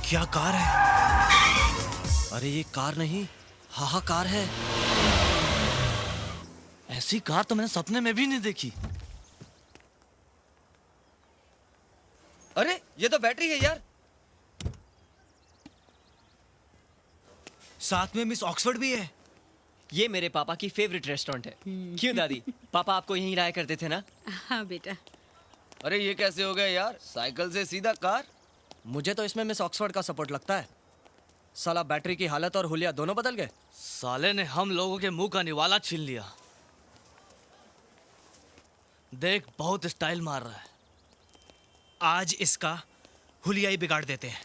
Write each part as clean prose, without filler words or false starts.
क्या कार है? अरे ये कार नहीं, हाहाकार है। ऐसी कार तो मैंने सपने में भी नहीं देखी। अरे ये तो बैटरी है यार। साथ में मिस ऑक्सफोर्ड भी है। ये मेरे पापा की फेवरेट रेस्टोरेंट है। क्यों दादी, पापा आपको यहीं लाया करते थे ना? हाँ बेटा। अरे ये कैसे हो गया यार, साइकिल से सीधा कार। मुझे तो इसमें मिस ऑक्सफोर्ड का सपोर्ट लगता है। साला बैटरी की हालत और हुलिया दोनों बदल गए। साले ने हम लोगों के मुंह का निवाला छीन लिया। देख बहुत स्टाइल मार रहा है। आज इसका हुलिया ही बिगाड़ देते हैं।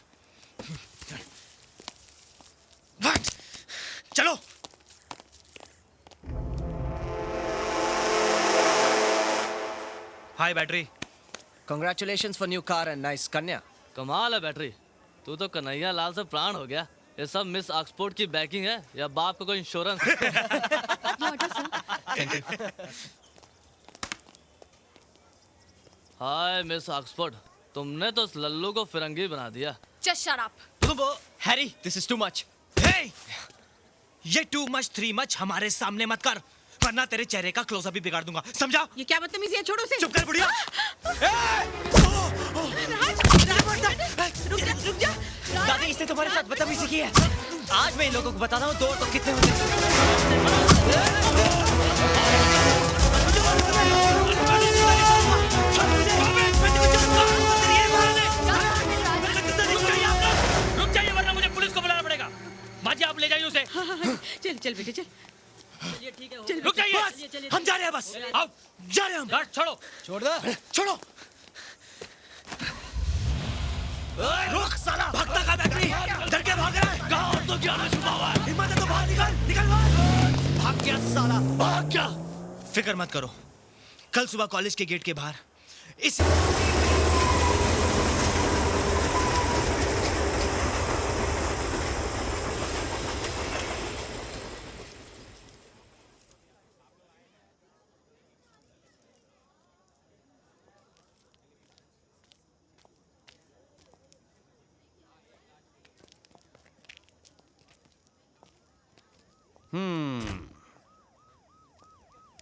चलो। हाय battery. Congratulations for new car and nice कन्या। कमाल है बैटरी, तू तो कन्हैया लाल से प्राण हो गया। ये सब मिस ऑक्सफोर्ड की बैकिंग है या बाप का कोई इंश्योरेंस? हाय मिस ऑक्सफोर्ड, तुमने तो इस लल्लू को फिरंगी बना दिया। Just shut up. Harry, this is too much। हे! ये टू मच थ्री मच हमारे सामने मत कर, वरना तेरे चेहरे का क्लोजअप भी बिगाड़ दूंगा, समझा? ये क्या बदतमीजी है, छोड़ो उसे। चुप कर बुढ़िया। रुक जा। दादी, इसने तुम्हारे साथ बदतमीजी की है। आज मैं इन लोगों को बताता हूँ दौड़ तो कितने होते हैं। रुक जाइए वरना मुझे पुलिस को बुलाना पड़ेगा। माजी आप ले जाइए उसे। चल चल बेटे चल। चल रुक जाइए, हम जा रहे हैं बस। आओ, जा रहे हैं हम। गार्ड छोड़ो। छोड़ दो। छोड़ो। रुक साला, भगता का बैटरी, डर के भाग रहा है। कहाँ तो क्या छुपा हुआ है? हिम्मत है तो बाहर निकल, निकल बाहर। भाग गया साला, भाग क्या? फिक्र मत करो, कल सुबह कॉलेज के गेट के बाहर इस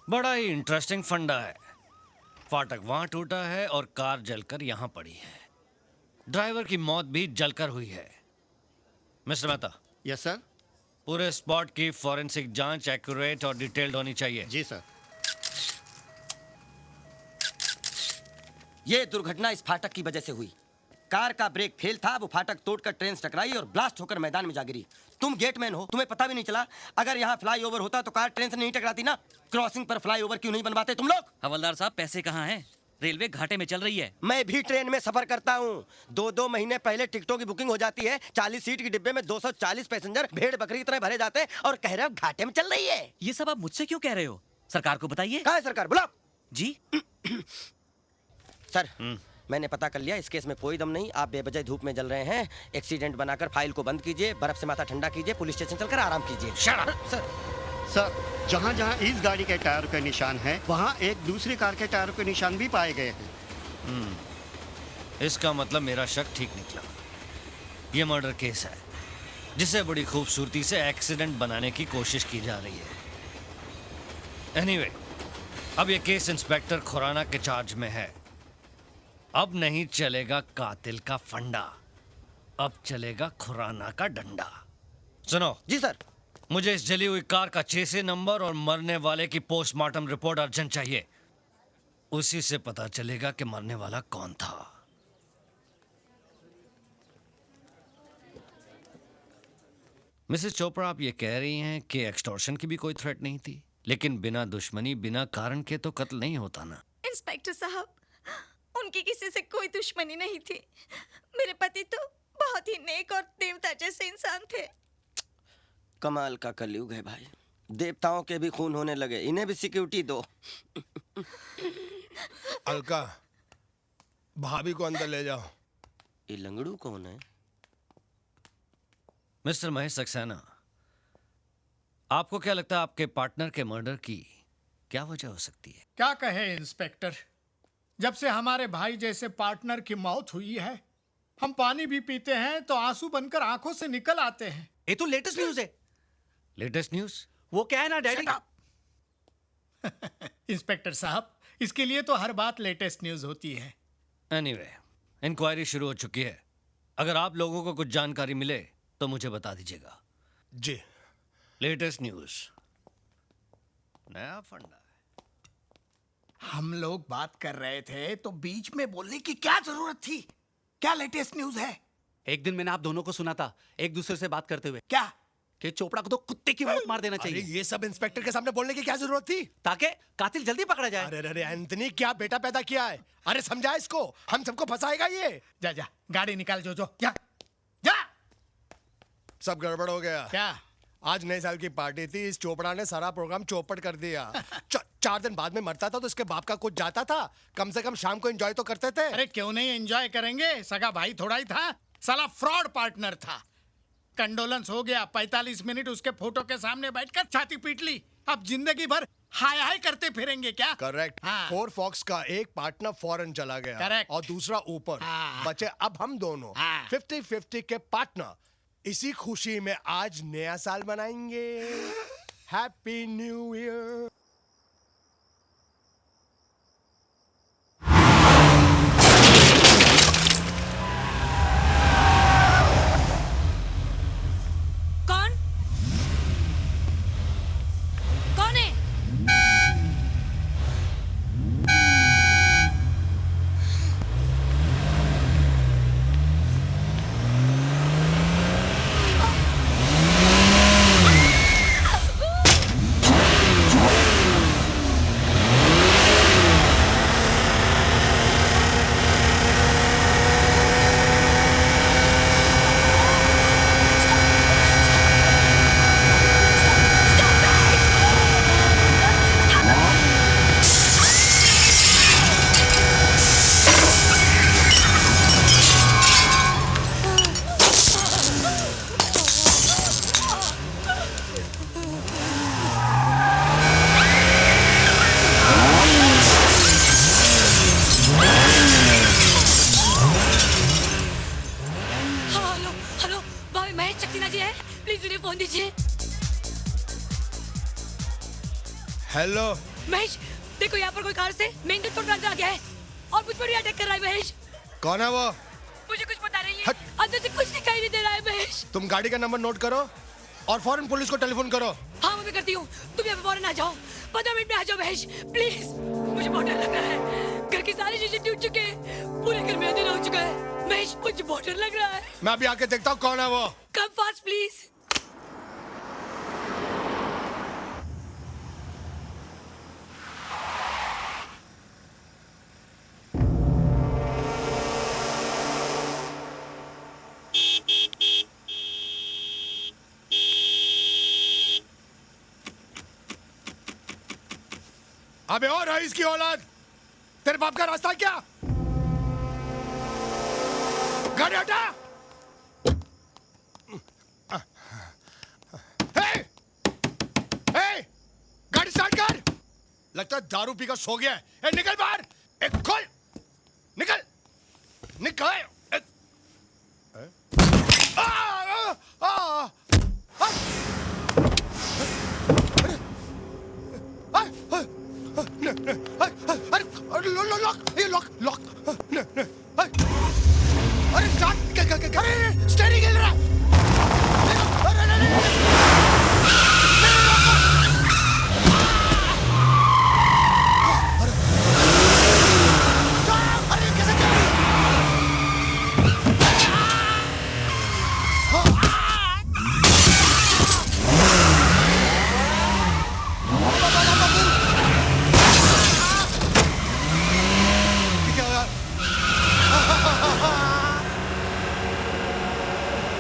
बड़ा ही इंटरेस्टिंग फंडा है। फाटक वहां टूटा है और कार जलकर यहां पड़ी है। ड्राइवर की मौत भी जलकर हुई है। Mister Mehta, yes sir. पूरे स्पॉट की फॉरेंसिक जांच एक्यूरेट और डिटेल्ड होनी चाहिए। जी सर। ये दुर्घटना इस फाटक की वजह से हुई। कार का ब्रेक फेल था, वो फाटक तोड़कर ट्रेन से टकराई और ब्लास्ट होकर मैदान में जा गिरी। तुम गेटमैन हो, तुम्हें पता भी नहीं चला। अगर यहाँ फ्लाईओवर होता तो कार ट्रेन से नहीं टकराती ना। क्रॉसिंग पर फ्लाईओवर क्यों नहीं बनवाते तुम लोग? हवलदार साहब, पैसे कहाँ हैं? रेलवे घाटे में चल रही है। मैं भी ट्रेन में सफर करता हूँ। 2-2 महीने पहले टिकटों की बुकिंग हो जाती है। 40 सीट के डिब्बे में 240 पैसेंजर भेड़ बकरी की तरह भरे जाते हैं और कह रहे हो घाटे में चल रही है। ये सब आप मुझसे क्यों कह रहे हो? सरकार को बताइए। कहाँ है सरकार? बुलाओ। जी सर, मैंने पता कर लिया, इस केस में कोई दम नहीं। आप बेवजह धूप में जल रहे हैं। एक्सीडेंट बनाकर फाइल को बंद कीजिए, बर्फ से माथा ठंडा कीजिए, पुलिस स्टेशन चलकर आराम कीजिए। सर, सर, जहाँ जहाँ इस गाड़ी के टायर के निशान हैं, वहाँ एक दूसरी कार के टायर के निशान भी पाए गए हैं। इसका मतलब मेरा शक ठीक निकला। ये मर्डर केस है जिसे बड़ी खूबसूरती से एक्सीडेंट बनाने की कोशिश की जा रही है। एनीवे, अब ये केस इंस्पेक्टर खुराना के चार्ज में है। अब नहीं चलेगा कातिल का फंडा, अब चलेगा खुराना का डंडा। सुनो जी सर। मुझे इस जली हुई कार का चेसे नंबर और मरने वाले की पोस्टमार्टम रिपोर्ट अर्जेंट चाहिए। उसी से पता चलेगा कि मरने वाला कौन था। मिसेस चोपड़ा, आप ये कह रही हैं कि एक्सटॉर्शन की भी कोई थ्रेट नहीं थी, लेकिन बिना दुश्मनी बिना कारण के तो कत्ल नहीं होता ना। इंस्पेक्टर साहब, उनकी किसी से कोई दुश्मनी नहीं थी। मेरे पति तो बहुत ही नेक और देवता जैसे इंसान थे। कमाल का कलयुग है भाई। देवताओं के भी खून होने लगे, इन्हें भी सिक्योरिटी दो। अलका, भाभी को अंदर ले जाओ। ये लंगड़ू कौन है? मिस्टर महेश सक्सेना, आपको क्या लगता है आपके पार्टनर के मर्डर की क्या वजह हो सकती है? क्या कहे इंस्पेक्टर, जब से हमारे भाई जैसे पार्टनर की मौत हुई है हम पानी भी पीते हैं तो आंसू बनकर आंखों से निकल आते हैं। ये तो लेटेस्ट न्यूज है। Latest news? वो क्या है ना डैडी। इंस्पेक्टर साहब, इसके लिए तो हर बात लेटेस्ट न्यूज होती है। एनीवे, इंक्वायरी शुरू हो चुकी है। अगर आप लोगों को कुछ जानकारी मिले तो मुझे बता दीजिएगा। जी। लेटेस्ट न्यूज, नया फंडा है। हम लोग बात कर रहे थे तो बीच में बोलने की क्या जरूरत थी? क्या लेटेस्ट न्यूज है? एक दिन मैंने आप दोनों को सुना था एक दूसरे से बात करते हुए। क्या? कि चोपड़ा को तो कुत्ते की मौत मार देना अरे चाहिए। ये सब इंस्पेक्टर के सामने बोलने की क्या जरूरत थी? ताकि कातिल जल्दी पकड़ा जाए। अरे अरे एंथनी, क्या बेटा पैदा किया है? अरे समझा इसको, हम सबको फंसाएगा ये। जा जा, गाड़ी निकाल जो जा जा। सब गड़बड़ हो गया। क्या? आज नए साल की पार्टी थी, इस चोपड़ा ने सारा प्रोग्राम चौपट कर दिया। 4 दिन बाद में मरता था तो इसके बाप का कुछ जाता था। कम से कम शाम को एंजॉय तो करते थे। अरे क्यों नहीं एंजॉय करेंगे? सगा भाई थोड़ा ही था, साला फ्रॉड पार्टनर था। कंडोलेंस हो गया, 45 मिनट उसके फोटो के सामने बैठकर छाती पीट ली। अब जिंदगी भर हाय हाय करते फिरेंगे क्या? करेक्ट। हाँ। 4 फॉक्स का एक पार्टनर फॉरेन चला गया। Correct। और दूसरा ऊपर। हाँ। बचे अब हम दोनों। हाँ। 50-50 के पार्टनर। इसी खुशी में आज नया साल मनाएंगे। Happy new year. कौन? कौन है? हेलो हेलो, भाभी महेश सक्सेना जी है, प्लीज उन्हें फोन दीजिए। हेलो। महेश, देखो यहाँ पर कोई कार से मेन गेट पर आ गया है और मुझ पर भी अटैक कर रहा है। महेश, कौन है वो? मुझे कुछ पता नहीं है, अंदर से कुछ दिखाई नहीं दे रहा है। महेश, तुम गाड़ी का नंबर नोट करो और फौरन पुलिस को टेलीफोन करो। हाँ मैं करती हूँ, तुम यहाँ पे फौरन आ जाओ, 15 मिनट में आ जाओ। महेश प्लीज, मुझे बहुत डर लग रहा है, घर के सारे शीशे टूट चुके हैं, पूरे घर में अंधेरा हो चुका है। महेश, मुझे बहुत डर लग रहा है। मैं अभी आके देखता हूँ कौन है वो। Come fast please. अबे और है इसकी औलाद, तेरे बाप का रास्ता क्या? गाड़ी हटा। हे! हे! गाड़ी स्टार्ट कर। लगता है दारू पीकर सो गया है। ए, निकल बाहर। एक खोल, निकल निकल। आ, आ, आ, आ, लॉक। अरे स्टार्ट, अरे स्टीयरिंग हिल रहा। अरे कैसे चल रही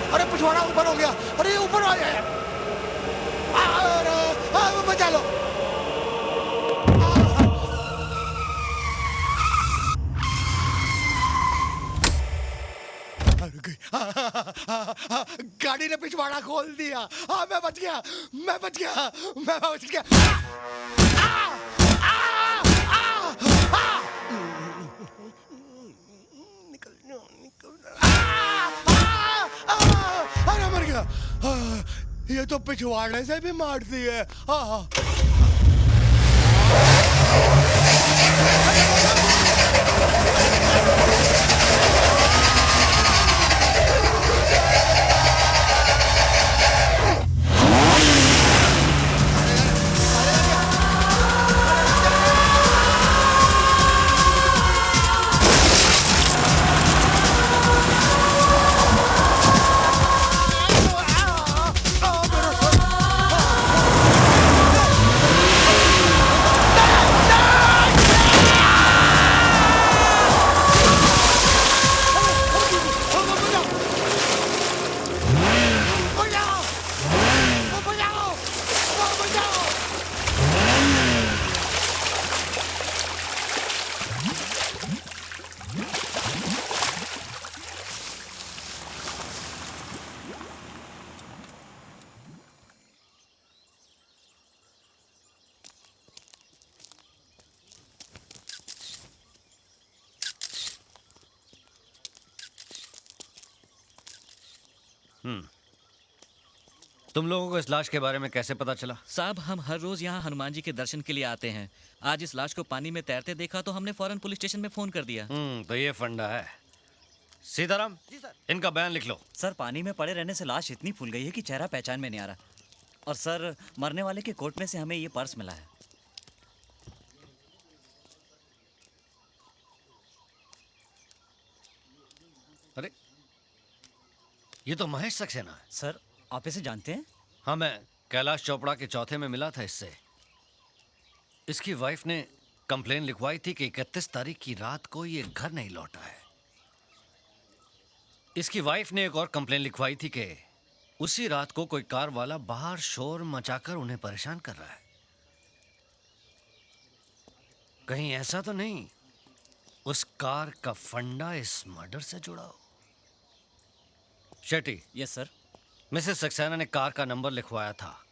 अरे पिछवाड़ा ऊपर हो गया। अरे ऊपर आ जाए। बचा लो। गाड़ी ने पिछवाड़ा खोल दिया। हाँ मैं बच गया, मैं बच गया, मैं बच गया। निकल निकल। ये तो पिछवाड़े से भी मारती है। हाँ। तुम लोगों को इस लाश के बारे में कैसे पता चला? साहब, हम हर रोज यहाँ हनुमान जी के दर्शन के लिए आते हैं। आज इस लाश को पानी में तैरते देखा तो हमने फौरन पुलिस स्टेशन में फोन कर दिया। तो ये फंडा है। सीताराम, जी सर। इनका बयान लिख लो। सर, पानी में पड़े रहने से लाश इतनी फूल गई है कि चेहरा पहचान में नहीं आ रहा। और सर, मरने वाले के कोट में से हमें ये पर्स मिला है। अरे, ये तो महेश सक्सेना है। सर, आप इसे जानते हैं? हाँ, मैं कैलाश चोपड़ा के चौथे में मिला था इससे। इसकी वाइफ ने कंप्लेन लिखवाई थी कि 31 तारीख की रात को ये घर नहीं लौटा है। इसकी वाइफ ने एक और कंप्लेन लिखवाई थी कि उसी रात को कोई कार वाला बाहर शोर मचाकर उन्हें परेशान कर रहा है। कहीं ऐसा तो नहीं उस कार का फंडा इस मर्डर से जुड़ा हो? Shetty. Yes sir. Mrs Saxena ने कार का नंबर लिखवाया था।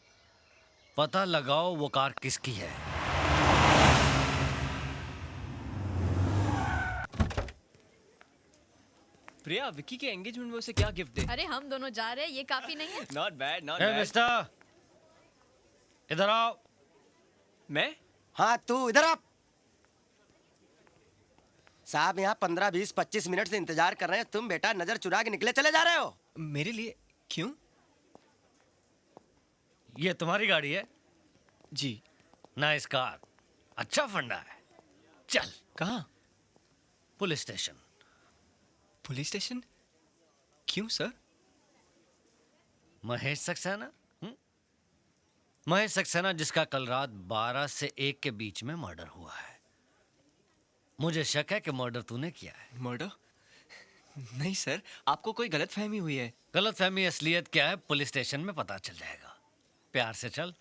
पता लगाओ वो कार किसकी है। प्रिया, विक्की के एंगेजमेंट में उसे क्या गिफ्ट दे? अरे हम दोनों जा रहे हैं, ये काफी नहीं है? Not bad, not a bad. Mister, इधर आओ। मैं? हाँ, तू इधर आप। साहब यहाँ 15, 20, 25 मिनट से इंतजार कर रहे हैं। तुम बेटा नजर चुरा के निकले चले जा रहे हो। मेरे लिए क्यों? ये तुम्हारी गाड़ी है? जी। नाइस कार, अच्छा फंडा है। चल। कहाँ? Police station. Police station? क्यों सर? महेश सक्सेना? महेश सक्सेना जिसका कल रात 12 से 1 के बीच में मर्डर हुआ है। मुझे शक है कि मर्डर तूने किया है। मर्डर? नहीं सर, आपको कोई गलतफहमी हुई है। गलतफहमी असलियत क्या है पुलिस स्टेशन में पता चल जाएगा। प्यार से चल,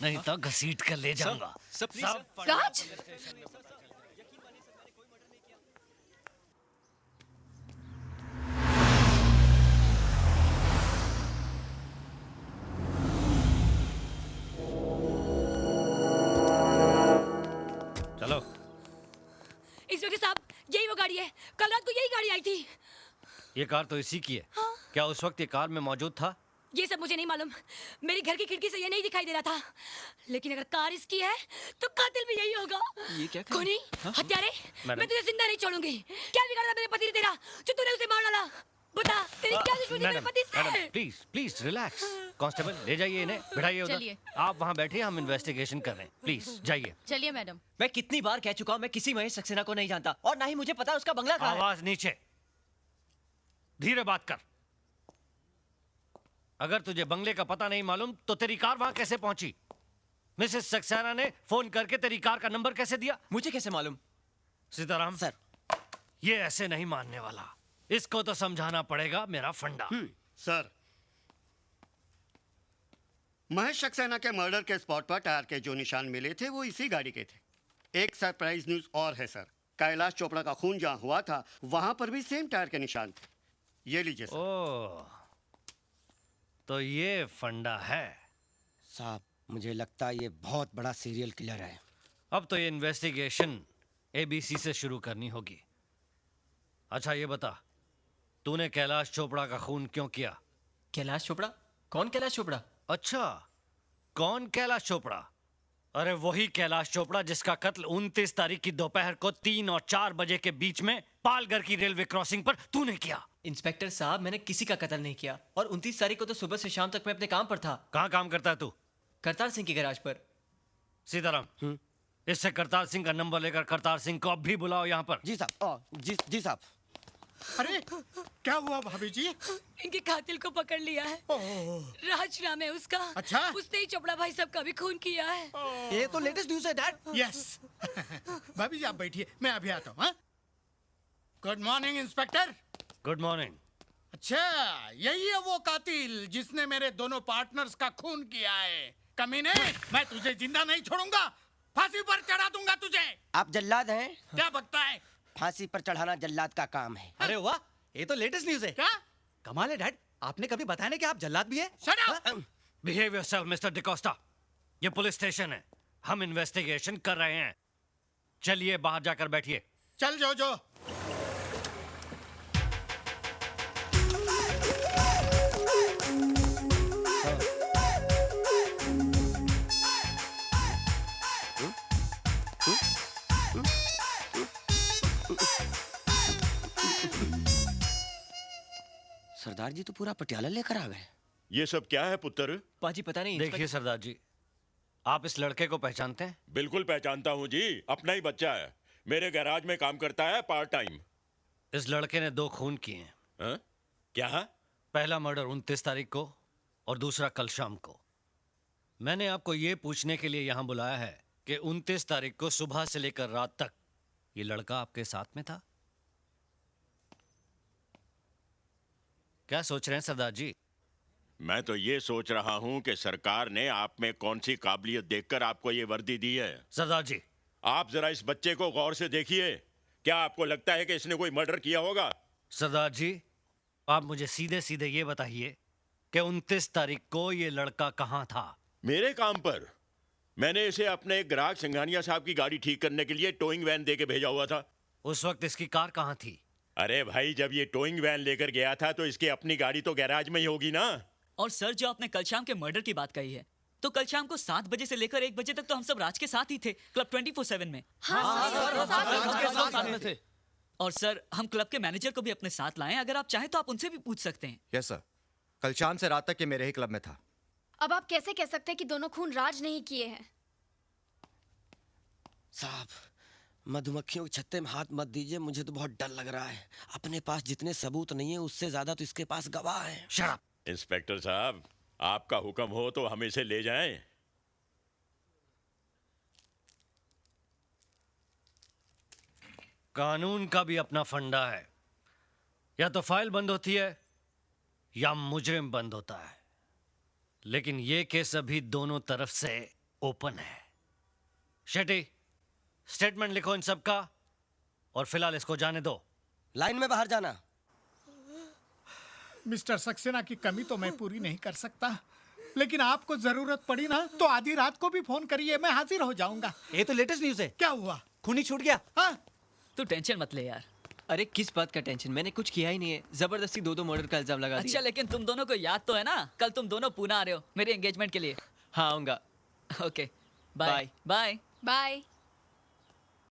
नहीं तो घसीट कर ले जाऊंगा। राज! चलो। इंस्पेक्टर साहब, यही वो गाड़ी है। कल रात को यही गाड़ी आई थी। ये कार तो इसी की है। हाँ। क्या उस वक्त ये कार में मौजूद था? ये सब मुझे नहीं मालूम। मेरे घर की खिड़की से ये नहीं दिखाई दे रहा था। लेकिन अगर कार इसकी है तो कातिल भी यही होगा। ये क्या कर- खूनी, हत्यारे, मैं तुझे जिंदा नहीं छोड़ूंगी। क्या बिगाड़ा मेरे पति ने तेरा जो तूने उसे मार डाला? बता, तेरी क्या दुश्मनी मेरे पति से? Madam, please please relax. Constable, ले जाइए इन्हें, बिठाइए उधर। चलिए। आप वहाँ बैठिए, हम इन्वेस्टिगेशन कर रहे हैं। प्लीज जाइए। चलिए मैडम। मैं कितनी बार कह चुका हूँ, मैं किसी महेश सक्सेना को नहीं जानता और ना ही मुझे पता उसका बंगला कहाँ है। आवाज नीचे, धीरे बात कर। अगर तुझे बंगले का पता नहीं मालूम तो तेरी कार वहां कैसे पहुंची? मिसेस सक्सेना ने फोन करके तेरी कार का नंबर कैसे दिया? मुझे कैसे मालूम? सीताराम सर। ये ऐसे नहीं मानने वाला। इसको तो समझाना पड़ेगा मेरा फंडा। सर, महेश सक्सेना के मर्डर के स्पॉट पर टायर के जो निशान मिले थे वो इसी गाड़ी के थे। एक सरप्राइज न्यूज और है सर, कैलाश चोपड़ा का खून जहां हुआ था वहां पर भी सेम टायर के निशान थे। ये लीजिए सर। ओह, तो ये फंडा है। साहब, मुझे लगता है ये बहुत बड़ा सीरियल किलर है। अब तो ये इन्वेस्टिगेशन ABC से शुरू करनी होगी। अच्छा ये बता, तूने कैलाश चोपड़ा का खून क्यों किया? कैलाश चोपड़ा? कौन कैलाश चोपड़ा? अच्छा, कौन कैलाश चोपड़ा? अरे वही कैलाश चोपड़ा जिसका कत्ल 29 तारीख की दोपहर को 3 और 4 बजे के बीच में पालघर की रेलवे क्रॉसिंग पर तूने किया। इंस्पेक्टर साहब, मैंने किसी का कत्ल नहीं किया और 29 तारीख को तो सुबह से शाम तक मैं अपने काम पर था। कहाँ काम करता है तू? करतार सिंह की गैराज पर। सीताराम, इससे करतार सिंह का नंबर लेकर करतार सिंह को अब भी बुलाओ यहाँ पर। जी साहब। जी साहब। अरे क्या हुआ भाभी जी? इनके कातिल को पकड़ लिया है। राज नाम है उसका। अच्छा? उसने ही चोपड़ा भाई साहब का भी खून किया है। ये तो लेटेस्ट न्यूज़ है डैड। यस। भाभी जी आप बैठिए, मैं अभी आता हूँ। Good morning inspector. Good morning. अच्छा, यही है वो कातिल जिसने मेरे दोनों पार्टनर्स का खून किया है। कमीने, मैं तुझे जिंदा नहीं छोड़ूंगा, फांसी पर चढ़ा दूंगा तुझे। आप जल्लाद हैं? क्या बकता है? फांसी पर चढ़ाना जल्लाद का काम है। अरे वाह, ये तो लेटेस्ट न्यूज़ है। क्या? कमाल है डैड, आपने कभी बताया नहीं कि आप जल्लाद भी है? Shut up! Behave yourself mister D'Costa. ये पुलिस स्टेशन है, हम इन्वेस्टिगेशन कर रहे हैं। चलिए बाहर जाकर बैठिए। चल जो। सरदार जी तो पूरा पटियाला लेकर आ गए। ये सब क्या है पुत्र? पाजी पता नहीं। देखिए सरदार जी, आप इस लड़के को पहचानते हैं? बिल्कुल पहचानता हूँ जी, अपना ही बच्चा है। मेरे गैराज में काम करता है पार्ट टाइम। इस लड़के ने 2 खून किए हैं। हाँ? क्या? पहला मर्डर 29 तारीख को और दूसरा कल शाम को। मैंने आपको ये पूछने के लिए यहाँ बुलाया है कि 29 तारीख को सुबह से लेकर रात तक ये लड़का आपके साथ में था। क्या सोच रहे हैं सरदार जी? मैं तो ये सोच रहा हूँ कि सरकार ने आप में कौन सी काबिलियत देखकर आपको ये वर्दी दी है। सरदार जी, आप जरा इस बच्चे को गौर से देखिए। क्या आपको लगता है कि इसने कोई मर्डर किया होगा? सरदार जी, आप मुझे सीधे सीधे ये बताइए कि 29 तारीख को ये लड़का कहाँ था? मेरे काम पर। मैंने इसे अपने एक ग्राहक सिंघानिया साहब की गाड़ी ठीक करने के लिए टोइंग वैन दे के भेजा हुआ था। उस वक्त इसकी कार कहाँ थी? अरे भाई, जब ये टोइंग वैन लेकर गया था तो इसकी अपनी गाड़ी तो गैराज में ही होगी ना। और सर, जो आपने कल शाम के मर्डर की बात कही है, तो कल शाम को 7 बजे से लेकर 1 बजे तक तो हम सब राज के साथ ही थे, क्लब 24/7 में। साथ में थे। और सर, हम क्लब के मैनेजर को भी अपने साथ लाएं, अगर आप चाहें तो आप उनसे भी पूछ सकते हैं। यस सर, कल शाम से रात तक ये मेरे ही क्लब में था। अब आप कैसे कह सकते हैं कि दोनों खून राज नहीं किए हैं? साहब, मधुमक्खियों के छत्ते में हाथ मत दीजिए, मुझे तो बहुत डर लग रहा है। अपने पास जितने सबूत नहीं है उससे ज्यादा तो इसके पास गवाह है। शराब। इंस्पेक्टर साहब, आपका हुक्म हो तो हम इसे ले जाएं। कानून का भी अपना फंडा है, या तो फाइल बंद होती है या मुजरिम बंद होता है। लेकिन ये केस अभी दोनों तरफ से ओपन है। शेट्टी, स्टेटमेंट लिखो इन सब का और फिलहाल इसको जाने दो। लाइन में बाहर जाना। मिस्टर सक्सेना की कमी तो मैं पूरी नहीं कर सकता, लेकिन आपको जरूरत पड़ी ना तो आधी रात को भी फोन करिए, मैं हाजिर हो जाऊंगा। ये तो लेटेस्ट न्यूज़ है। क्या हुआ? खूनी छूट गया। हाँ? तू टेंशन मत ले यार। अरे किस बात का टेंशन, मैंने कुछ किया ही नहीं है। जबरदस्ती 2 मर्डर का इल्जाम लगा दिया। अच्छा, लेकिन तुम दोनों को याद तो है ना, कल तुम दोनों पूना आ रहे हो मेरे एंगेजमेंट के लिए। हाँ आऊंगा। Okay, bye bye. बाय।